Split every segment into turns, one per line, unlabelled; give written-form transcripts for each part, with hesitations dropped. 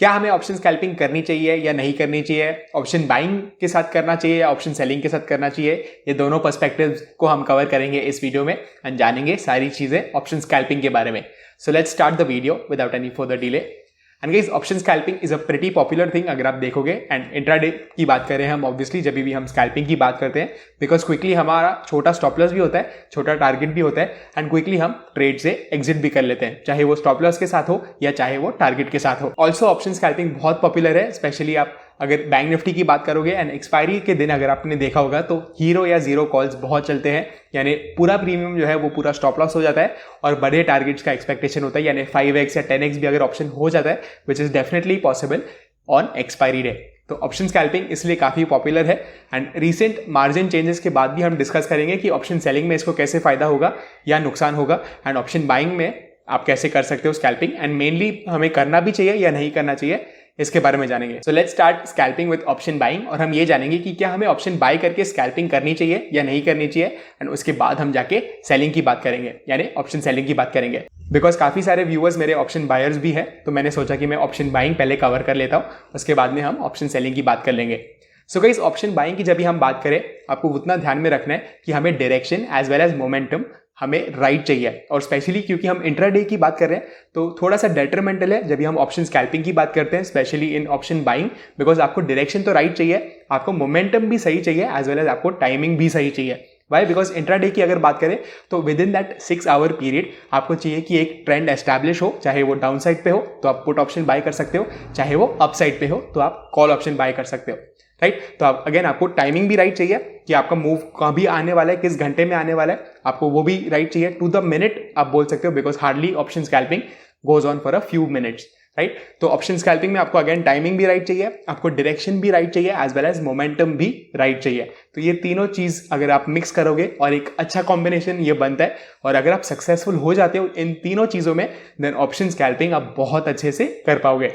क्या हमें option scalping करनी चाहिए या नहीं करनी चाहिए, ऑप्शन बाइंग के साथ करना चाहिए या ऑप्शन सेलिंग के साथ करना चाहिए, ये दोनों पर्सपेक्टिव्स को हम कवर करेंगे इस वीडियो में एंड जानेंगे सारी चीजें ऑप्शन स्कैल्पिंग के बारे में। So let's start the video without any further delay. And guys, option scalping is a pretty popular thing अगर आप देखोगे। एंड इंट्राडे की बात करें हम, ऑब्वियसली जब भी हम स्कैल्पिंग की बात करते हैं, बिकॉज क्विकली हमारा छोटा स्टॉप लॉस भी होता है, छोटा टारगेट भी होता है एंड क्विकली हम ट्रेड से एग्जिट भी कर लेते हैं, चाहे वो स्टॉप लॉस के साथ हो या चाहे वो टारगेट के साथ हो। ऑल्सो ऑप्शन स्कैल्पिंग बहुत पॉपुलर है, स्पेशली आप अगर बैंक निफ्टी की बात करोगे एंड एक्सपायरी के दिन अगर आपने देखा होगा तो हीरो या जीरो कॉल्स बहुत चलते हैं, यानी पूरा प्रीमियम जो है वो पूरा स्टॉप लॉस हो जाता है और बड़े टारगेट्स का एक्सपेक्टेशन होता है, यानी 5x या 10x भी अगर ऑप्शन हो जाता है, which is definitely possible on expiry day. तो ऑप्शन स्कैल्पिंग इसलिए काफी पॉपुलर है एंड रीसेंट मार्जिन चेंजेस के बाद भी हम डिस्कस करेंगे कि ऑप्शन सेलिंग में इसको कैसे फायदा होगा या नुकसान होगा, एंड ऑप्शन बाइंग में आप कैसे कर सकते हो स्कैल्पिंग, एंड मेनली हमें करना भी चाहिए या नहीं करना चाहिए इसके बारे में जानेंगे। So let's start scalping with option buying, और हम ये जानेंगे कि क्या हमें ऑप्शन बाय करके स्कैल्पिंग करनी चाहिए या नहीं करनी चाहिए, एंड उसके बाद हम जाके सेलिंग की बात करेंगे, यानी ऑप्शन सेलिंग की बात करेंगे। बिकॉज काफी सारे व्यूअर्स मेरे ऑप्शन बायर्स भी हैं, तो मैंने सोचा कि मैं ऑप्शन बाइंग पहले कवर कर लेता हूं, उसके बाद में हम ऑप्शन सेलिंग की बात कर लेंगे। सो गाइस, ऑप्शन बाइंग की जब भी हम बात करें, आपको उतना ध्यान में रखना है कि हमें direction as well as momentum हमें राइट चाहिए, और स्पेशली क्योंकि हम इंट्राडे की बात कर रहे हैं तो थोड़ा सा डेट्रीमेंटल है जब भी हम ऑप्शन स्कैल्पिंग की बात करते हैं, specially in option buying, because आपको डायरेक्शन तो राइट चाहिए, आपको मोमेंटम भी सही चाहिए एज वेल एज आपको टाइमिंग भी सही चाहिए। वाई? बिकॉज इंट्राडे की अगर बात करें तो with in that 6 our period आपको चाहिए कि एक ट्रेंड एस्टैब्लिश हो, चाहे वो डाउन साइड पे हो तो आप पुट ऑप्शन बाय कर सकते हो, चाहे वो अप साइड पे हो तो आप कॉल ऑप्शन बाय कर सकते हो, राइट? तो आप अगेन आपको टाइमिंग भी राइट चाहिए कि आपका मूव कभी आने वाला है, किस घंटे में आने वाला है, आपको वो भी राइट चाहिए, टू द मिनट आप बोल सकते हो, because hardly option scalping goes on for a few minutes, right? तो ऑप्शन स्कैल्पिंग में आपको अगेन टाइमिंग भी राइट चाहिए, आपको डायरेक्शन भी राइट चाहिए एज वेल एज मोमेंटम भी राइट चाहिए। तो ये तीनों चीज अगर आप मिक्स करोगे और एक अच्छा कॉम्बिनेशन ये बनता है, और अगर आप सक्सेसफुल हो जाते हो इन तीनों चीजों में, देन ऑप्शन स्कैल्पिंग आप बहुत अच्छे से कर पाओगे।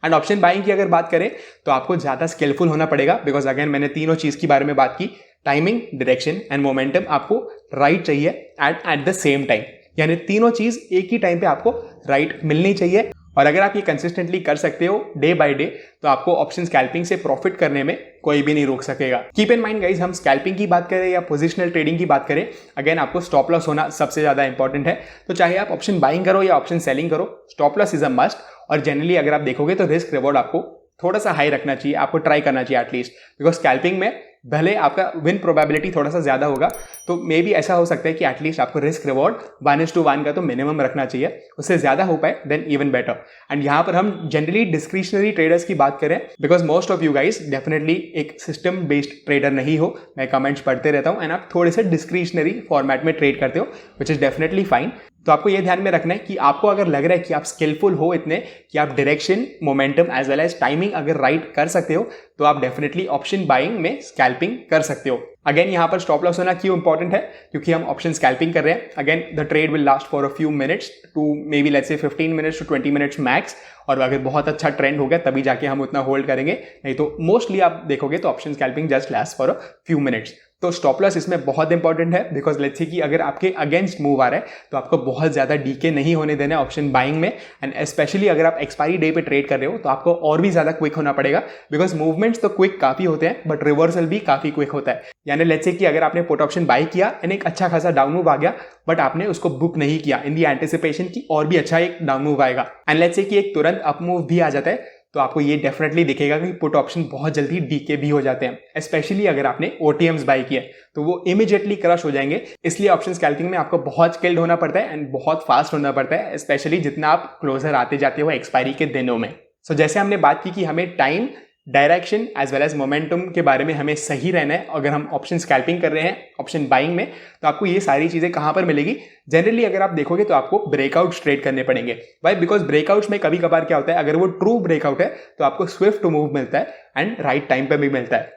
एंड ऑप्शन बाइंग की अगर बात करें तो आपको ज्यादा स्किलफुल होना पड़ेगा, बिकॉज अगेन मैंने तीनों चीज के बारे में बात की, टाइमिंग, डायरेक्शन एंड मोमेंटम आपको राइट चाहिए एट द सेम टाइम, यानी तीनों चीज एक ही टाइम पे आपको राइट मिलनी चाहिए। और अगर आप ये कंसिस्टेंटली कर सकते हो डे बाय डे, तो आपको ऑप्शन स्कैल्पिंग से प्रॉफिट करने में कोई भी नहीं रोक सकेगा। कीप इन माइंड गाइस, हम स्कैल्पिंग की बात करें या पोजिशनल ट्रेडिंग की बात करें, अगेन आपको स्टॉप लॉस होना सबसे ज्यादा इंपॉर्टेंट है। तो चाहे आप ऑप्शन बाइंग करो या ऑप्शन सेलिंग करो, stop loss is a must, और जनरली अगर आप देखोगे तो रिस्क रिवॉर्ड आपको थोड़ा सा हाई रखना चाहिए, आपको ट्राई करना चाहिए एटलीस्ट, बिकॉज स्कैल्पिंग में भले आपका विन प्रोबेबिलिटी थोड़ा सा ज्यादा होगा, तो मे भी ऐसा हो सकता है कि एटलीस्ट आपको रिस्क रिवॉर्ड 1:1 का तो मिनिमम रखना चाहिए, उससे ज्यादा हो पाए देन इवन बेटर। एंड यहाँ पर हम जनरली डिस्क्रिशनरी ट्रेडर्स की बात करें, because most of you guys definitely एक सिस्टम बेस्ड ट्रेडर नहीं हो, मैं कमेंट्स पढ़ते रहता हूँ, एंड आप थोड़े से डिस्क्रिशनरी फॉर्मेट में ट्रेड करते हो, विच इज डेफिनेटली फाइन। तो आपको ये ध्यान में रखना है कि आपको अगर लग रहा है कि आप स्किलफुल हो इतने कि आप direction, momentum as well as timing अगर राइट कर सकते हो, तो आप डेफिनेटली ऑप्शन बाइंग में स्कैल्पिंग कर सकते हो। अगेन यहाँ पर स्टॉप लॉस होना क्यों इंपॉर्टेंट है, क्योंकि हम ऑप्शन स्कैल्पिंग कर रहे हैं। Again the trade will last for a few minutes to maybe let's say 15 minutes to 20 minutes max, और अगर बहुत अच्छा ट्रेंड हो गया तभी जाके हम उतना होल्ड करेंगे, नहीं तो मोस्टली आप देखोगे तो option scalping just last for a few minutes. तो स्टॉप लॉस इसमें बहुत इंपॉर्टेंट है, बिकॉज लेट्स से कि अगर आपके अगेंस्ट मूव आ रहा है तो आपको बहुत ज्यादा डीके नहीं होने देना है ऑप्शन बाइंग में, एंड स्पेशली अगर आप एक्सपायरी डे पे ट्रेड कर रहे हो तो आपको और भी ज्यादा क्विक होना पड़ेगा, बिकॉज मूवमेंट्स तो क्विक काफी होते हैं बट रिवर्सल भी काफी क्विक होता है। यानी लेट्स से कि अगर आपने पुट ऑप्शन बाय किया एंड एक अच्छा खासा डाउन मूव आ गया, बट आपने उसको बुक नहीं किया इन दी एंटिसिपेशन की और भी अच्छा एक डाउन मूव आएगा, एंड लेट्स से कि एक तुरंत अप मूव भी आ जाता है, तो आपको ये डेफिनेटली दिखेगा कि पुट ऑप्शन बहुत जल्दी डीके भी हो जाते हैं, स्पेशली अगर आपने ओटीएम्स बाय किए तो वो इमीडिएटली क्रश हो जाएंगे। इसलिए ऑप्शन स्कैल्पिंग में आपको बहुत स्किल्ड होना पड़ता है एंड बहुत फास्ट होना पड़ता है, स्पेशली जितना आप क्लोजर आते जाते हो एक्सपायरी के दिनों में। सो जैसे हमने बात की कि हमें time, direction as well as momentum के बारे में हमें सही रहना है अगर हम ऑप्शन स्कैल्पिंग कर रहे हैं ऑप्शन बाइंग में, तो आपको ये सारी चीजें कहां पर मिलेगी? जनरली अगर आप देखोगे तो आपको ब्रेकआउट्स ट्रेड करने पड़ेंगे। भाई बिकॉज ब्रेकआउट्स में कभी कभार क्या होता है, अगर वो ट्रू ब्रेकआउट है तो आपको स्विफ्ट मूव मिलता है एंड राइट टाइम पे भी मिलता है।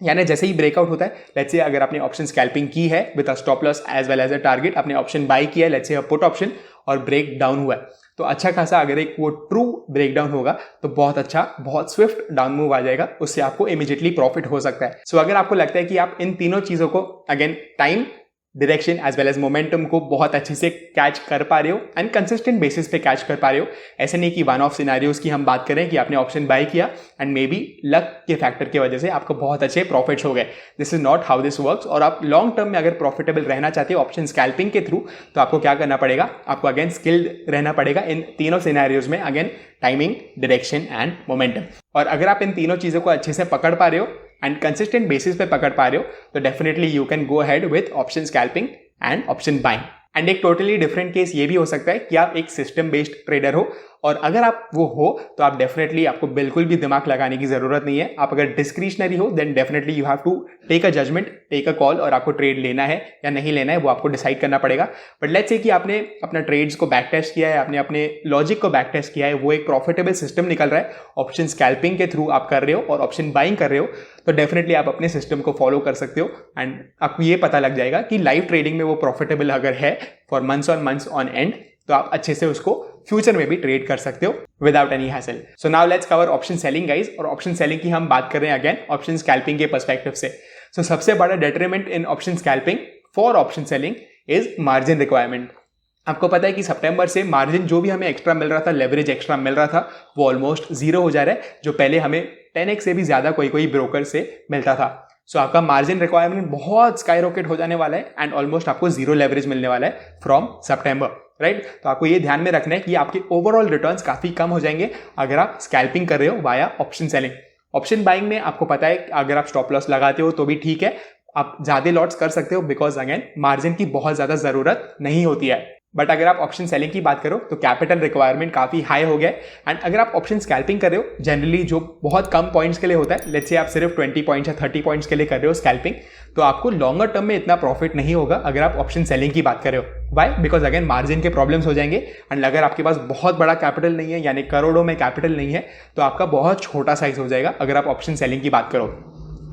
यानी जैसे ही ब्रेकआउट होता है, लेट्स से अगर आपने ऑप्शन स्कैल्पिंग की है with a stop loss as well as a target, आपने ऑप्शन बाय किया है लेट्स से पुट ऑप्शन और ब्रेक डाउन हुआ है, तो अच्छा खासा अगर एक वो ट्रू ब्रेकडाउन होगा तो बहुत अच्छा, बहुत स्विफ्ट डाउन मूव आ जाएगा, उससे आपको इमीडिएटली प्रॉफिट हो सकता है। सो अगर आपको लगता है कि आप इन तीनों चीजों को again time, direction as well as momentum को बहुत अच्छे से कैच कर पा रहे हो एंड कंसिस्टेंट बेसिस पे कैच कर पा रहे हो। ऐसे नहीं कि वन ऑफ सिनारियोज की हम बात करें कि आपने ऑप्शन बाय किया एंड मे बी लक के फैक्टर की वजह से आपको बहुत अच्छे प्रॉफिट्स हो गए। This is not how this works. और आप लॉन्ग टर्म में अगर प्रॉफिटेबल रहना चाहते हो ऑप्शन स्कैल्पिंग के थ्रू, तो आपको क्या करना पड़ेगा, आपको अगेन स्किल्ड रहना पड़ेगा इन तीनों सिनेरियोज में, again timing, direction and momentum. और अगर आप इन तीनों चीजों को अच्छे से पकड़ पा रहे हो एंड कंसिस्टेंट बेसिस पे पकड़ पा रहे हो, तो definitely you can go ahead with option scalping and option buying. And एक टोटली डिफरेंट केस ये भी हो सकता है कि आप एक सिस्टम बेस्ड ट्रेडर हो, और अगर आप वो हो तो आप डेफिनेटली, आपको बिल्कुल भी दिमाग लगाने की जरूरत नहीं है। आप अगर डिस्क्रिशनरी हो then definitely you have to take a judgement, take a call, और आपको ट्रेड लेना है या नहीं लेना है वो आपको डिसाइड करना पड़ेगा। बट लेट्स से कि आपने अपना ट्रेड्स को बैक टेस्ट किया है, आपने अपने लॉजिक को बैक टेस्ट किया है, वो एक प्रॉफिटेबल सिस्टम निकल रहा है, ऑप्शन स्कैल्पिंग के थ्रू आप कर रहे हो और ऑप्शन बाइंग कर रहे हो, तो डेफिनेटली आप अपने सिस्टम को फॉलो कर सकते हो एंड आपको ये पता लग जाएगा कि लाइव ट्रेडिंग में वो प्रॉफिटेबल अगर है फॉर मंथ्स ऑन एंड, तो आप अच्छे से उसको फ्यूचर में भी ट्रेड कर सकते हो without any hassle. So now let's cover option selling guys. और ऑप्शन सेलिंग की हम बात कर रहे हैं अगेन ऑप्शन स्कैल्पिंग के पर्सपेक्टिव से। सो सबसे बड़ा detriment in option scalping for option selling is margin requirement. आपको पता है कि सितंबर से मार्जिन जो भी हमें एक्स्ट्रा मिल रहा था, लेवरेज एक्स्ट्रा मिल रहा था, वो ऑलमोस्ट जीरो हो जा रहा है, जो पहले हमें 10x से भी ज्यादा कोई ब्रोकर से मिलता था। सो आपका मार्जिन रिक्वायरमेंट बहुत स्काई रॉकेट हो जाने वाला है एंड ऑलमोस्ट आपको जीरो लेवरेज मिलने वाला है फ्रॉम सितंबर, राइट। तो आपको ये ध्यान में रखना है कि आपके ओवरऑल रिटर्न्स काफी कम हो जाएंगे अगर आप स्कैल्पिंग कर रहे हो via option selling. Option buying में आपको पता है अगर आप स्टॉप लॉस लगाते हो तो भी ठीक है, आप ज्यादा लॉट्स कर सकते हो बिकॉज अगेन मार्जिन की बहुत ज्यादा जरूरत नहीं होती है। बट अगर आप ऑप्शन सेलिंग की बात करो तो कैपिटल रिक्वायरमेंट काफी हाई हो गया है एंड अगर आप ऑप्शन स्कैल्पिंग कर रहे हो जनरली जो बहुत कम पॉइंट्स के लिए होता है, लेट्स से आप सिर्फ 20 पॉइंट्स या 30 पॉइंट्स के लिए कर रहे हो स्कैल्पिंग, तो आपको लॉन्गर टर्म में इतना प्रॉफिट नहीं होगा अगर आप ऑप्शन सेलिंग की बात कर रहे हो। वाई? बिकॉज अगेन मार्जिन के प्रॉब्लम्स हो जाएंगे एंड अगर आपके पास बहुत बड़ा कैपिटल नहीं है, यानी करोड़ों में कैपिटल नहीं है, तो आपका बहुत छोटा साइज हो जाएगा अगर आप ऑप्शन सेलिंग की बात करो।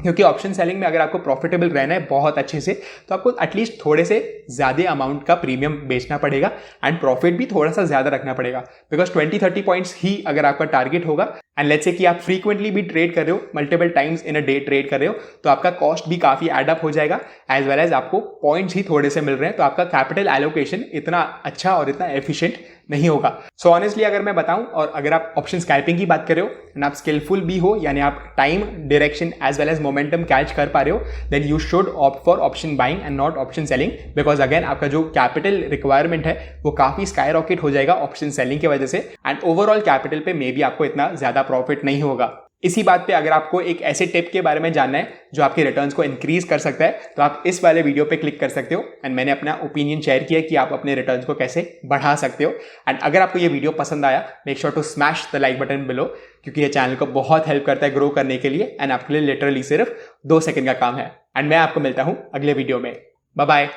क्योंकि ऑप्शन सेलिंग में अगर आपको प्रॉफिटेबल रहना है बहुत अच्छे से, तो आपको एटलीस्ट थोड़े से ज्यादा अमाउंट का प्रीमियम बेचना पड़ेगा एंड प्रॉफिट भी थोड़ा सा ज्यादा रखना पड़ेगा। बिकॉज 20-30 पॉइंट्स ही अगर आपका टारगेट होगा एंड लेट्स से कि आप फ्रीक्वेंटली भी ट्रेड कर रहे हो, multiple times in a day trade कर रहे हो, तो आपका कॉस्ट भी काफी एड अप हो जाएगा एज वेल एज आपको पॉइंट्स ही थोड़े से मिल रहे हैं, तो आपका कैपिटल एलोकेशन इतना अच्छा और इतना एफिशिएंट नहीं होगा। सो ऑनेस्टली अगर मैं बताऊं, और अगर आप ऑप्शन स्कैल्पिंग की बात कर रहे हो एंड आप स्किलफुल भी हो, यानी आप time, direction as well as momentum catch कर पा रहे हो, then you should opt for option buying and not option selling. Because again आपका जो कैपिटल रिक्वायरमेंट है वो काफी स्काई रॉकेट हो जाएगा ऑप्शन सेलिंग की वजह से एंड ओवरऑल कैपिटल पे मे बी आपको इतना ज्यादा प्रॉफिट नहीं होगा। इसी बात पे अगर आपको एक ऐसे टिप के बारे में जानना है जो आपके रिटर्न्स को इंक्रीज कर सकता है, तो आप इस वाले वीडियो पे क्लिक कर सकते हो एंड मैंने अपना ओपिनियन शेयर किया कि आप अपने रिटर्न्स को कैसे बढ़ा सकते हो। एंड अगर आपको ये वीडियो पसंद आया, make sure to smash the like button below, क्योंकि ये चैनल को बहुत हेल्प करता है ग्रो करने के लिए एंड आपके लिए लिटरली सिर्फ 2 सेकंड का काम है। एंड मैं आपको मिलता हूं अगले वीडियो में। Bye bye.